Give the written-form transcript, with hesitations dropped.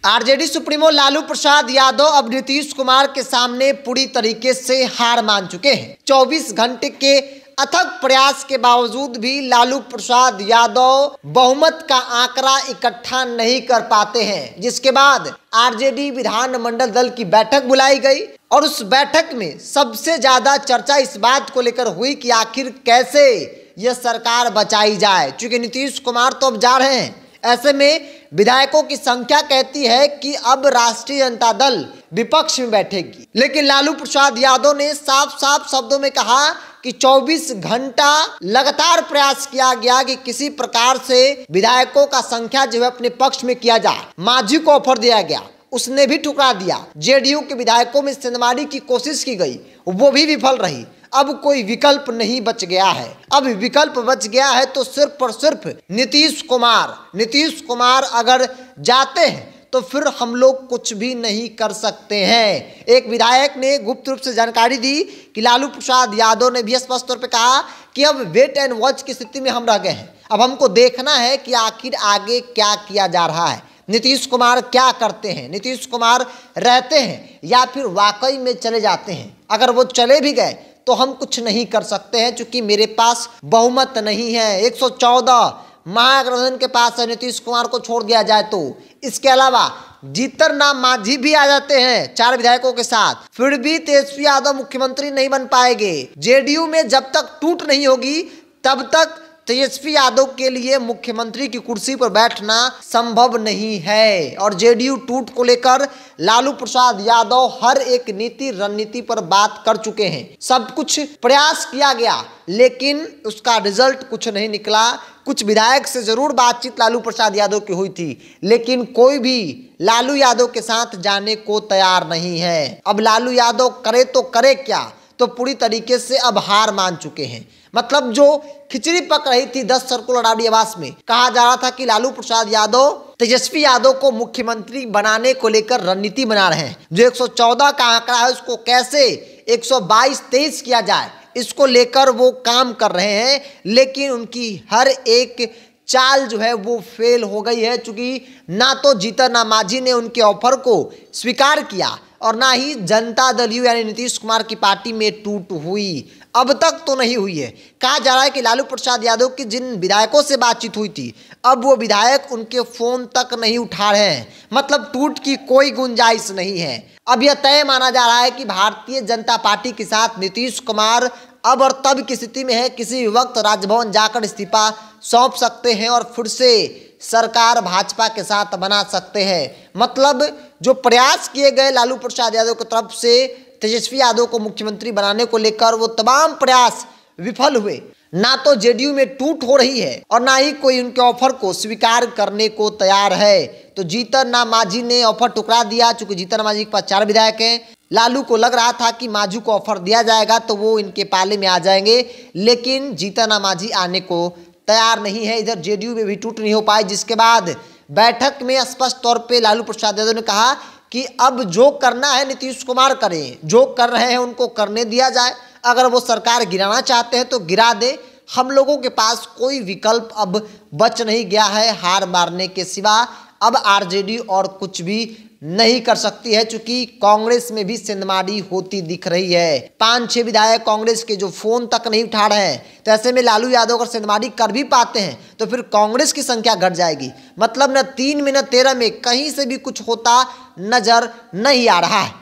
RJD supremo Lalu Prasad Yadav अब नीतीश कुमार के सामने पूरी तरीके से हार मान चुके हैं। 24 घंटे के अथक प्रयास के बावजूद भी लालू प्रसाद यादव बहुमत का आंकड़ा इकट्ठा नहीं कर पाते हैं, जिसके बाद आरजेडी विधानमंडल दल की बैठक बुलाई गई और उस बैठक में सबसे ज्यादा चर्चा इस बात को लेकर हुई कि आखिर कैसे यह सरकार बचाई जाए। चूंकि नीतीश कुमार तो अब जा रहे हैं, ऐसे में विधायकों की संख्या कहती है कि अब राष्ट्रीय जनता दल विपक्ष में बैठेगी, लेकिन लालू प्रसाद यादव ने साफ साफ शब्दों में कहा कि 24 घंटा लगातार प्रयास किया गया कि किसी प्रकार से विधायकों का संख्या जो है अपने पक्ष में किया जाए। मांझी को ऑफर दिया गया, उसने भी ठुकरा दिया। जेडीयू के विधायकों में सेंधमारी की कोशिश की गई, वो भी विफल रही। अब कोई विकल्प नहीं बच गया है। अब विकल्प बच गया है तो सिर्फ और सिर्फ नीतीश कुमार अगर जाते हैं तो फिर हम लोग कुछ भी नहीं कर सकते हैं। एक विधायक ने गुप्त रूप से जानकारी दी कि लालू प्रसाद यादव ने भी स्पष्ट तौर पे कहा कि अब वेट एंड वॉच की स्थिति में हम रह गए हैं। अब हमको देखना है कि आखिर आगे क्या किया जा रहा है, नीतीश कुमार क्या करते हैं, नीतीश कुमार रहते हैं या फिर वाकई में चले जाते हैं। अगर वो चले भी गए तो हम कुछ नहीं कर सकते हैं, क्योंकि मेरे पास बहुमत नहीं है। 114 महागठबंधन के पास है। नीतीश कुमार को छोड़ दिया जाए तो इसके अलावा जीतन राम मांझी भी आ जाते हैं 4 विधायकों के साथ, फिर भी तेजस्वी यादव मुख्यमंत्री नहीं बन पाएंगे। जेडीयू में जब तक टूट नहीं होगी तब तक तेजस्वी यादव के लिए मुख्यमंत्री की कुर्सी पर बैठना संभव नहीं है। और जेडीयू टूट को लेकर लालू प्रसाद यादव हर एक रणनीति पर बात कर चुके हैं। सब कुछ प्रयास किया गया लेकिन उसका रिजल्ट कुछ नहीं निकला। कुछ विधायक से जरूर बातचीत लालू प्रसाद यादव की हुई थी, लेकिन कोई भी लालू यादव के साथ जाने को तैयार नहीं है। अब लालू यादव करे तो करे क्या, तो पूरी तरीके से अब हार मान चुके हैं। मतलब जो खिचड़ी पक रही थी 10 सर्कुलर ऑडियो आवास में, कहा जा रहा था कि लालू प्रसाद यादव तेजस्वी यादव को मुख्यमंत्री बनाने को लेकर रणनीति बना रहे हैं। जो 114 का आंकड़ा है उसको कैसे 122-23 किया जाए, इसको लेकर वो काम कर रहे हैं। लेकिन उनकी हर एक चाल जो है वो फेल हो गई है, चूंकि ना तो जीतन राम मांझी ने उनके ऑफर को स्वीकार किया और ना ही जनता दल यू यानी नीतीश कुमार की पार्टी में टूट हुई। अब तक तो नहीं हुई है। कहा जा रहा है कि लालू प्रसाद यादव की जिन विधायकों से बातचीत हुई थी, अब वो विधायक उनके फोन तक नहीं उठा रहे हैं। मतलब टूट की कोई गुंजाइश नहीं है। अब यह तय माना जा रहा है कि भारतीय जनता पार्टी के साथ नीतीश कुमार अब और तब की स्थिति में है, किसी भी वक्त राजभवन जाकर इस्तीफा सौंप सकते हैं और फिर से सरकार भाजपा के साथ बना सकते हैं। मतलब जो प्रयास किए गए लालू प्रसाद यादव की तरफ से तेजस्वी यादव को मुख्यमंत्री बनाने को लेकर, वो तमाम प्रयास विफल हुए। ना तो जेडीयू में टूट हो रही है और ना ही कोई उनके ऑफर को स्वीकार करने को तैयार है। तो जीतन राम मांझी ने ऑफर ठुकरा दिया। चूंकि जीतन राम मांझी के पास 4 विधायक हैं, लालू को लग रहा था कि मांझी को ऑफर दिया जाएगा तो वो इनके पाले में आ जाएंगे, लेकिन जीतन राम मांझी आने को तैयार नहीं है। इधर जेडीयू में भी टूट नहीं हो पाई, जिसके बाद बैठक में स्पष्ट तौर पे लालू प्रसाद यादव ने कहा कि अब जो करना है नीतीश कुमार करें, जो कर रहे हैं उनको करने दिया जाए। अगर वो सरकार गिराना चाहते हैं तो गिरा दे। हम लोगों के पास कोई विकल्प अब बच नहीं गया है हार मारने के सिवा। अब आरजेडी और कुछ भी नहीं कर सकती है, क्योंकि कांग्रेस में भी सेंधमारी होती दिख रही है। 5-6 विधायक कांग्रेस के जो फोन तक नहीं उठा रहे हैं, तो ऐसे में लालू यादव अगर सेंधमारी कर भी पाते हैं तो फिर कांग्रेस की संख्या घट जाएगी। मतलब न 3 में न 13 में कहीं से भी कुछ होता नजर नहीं आ रहा है।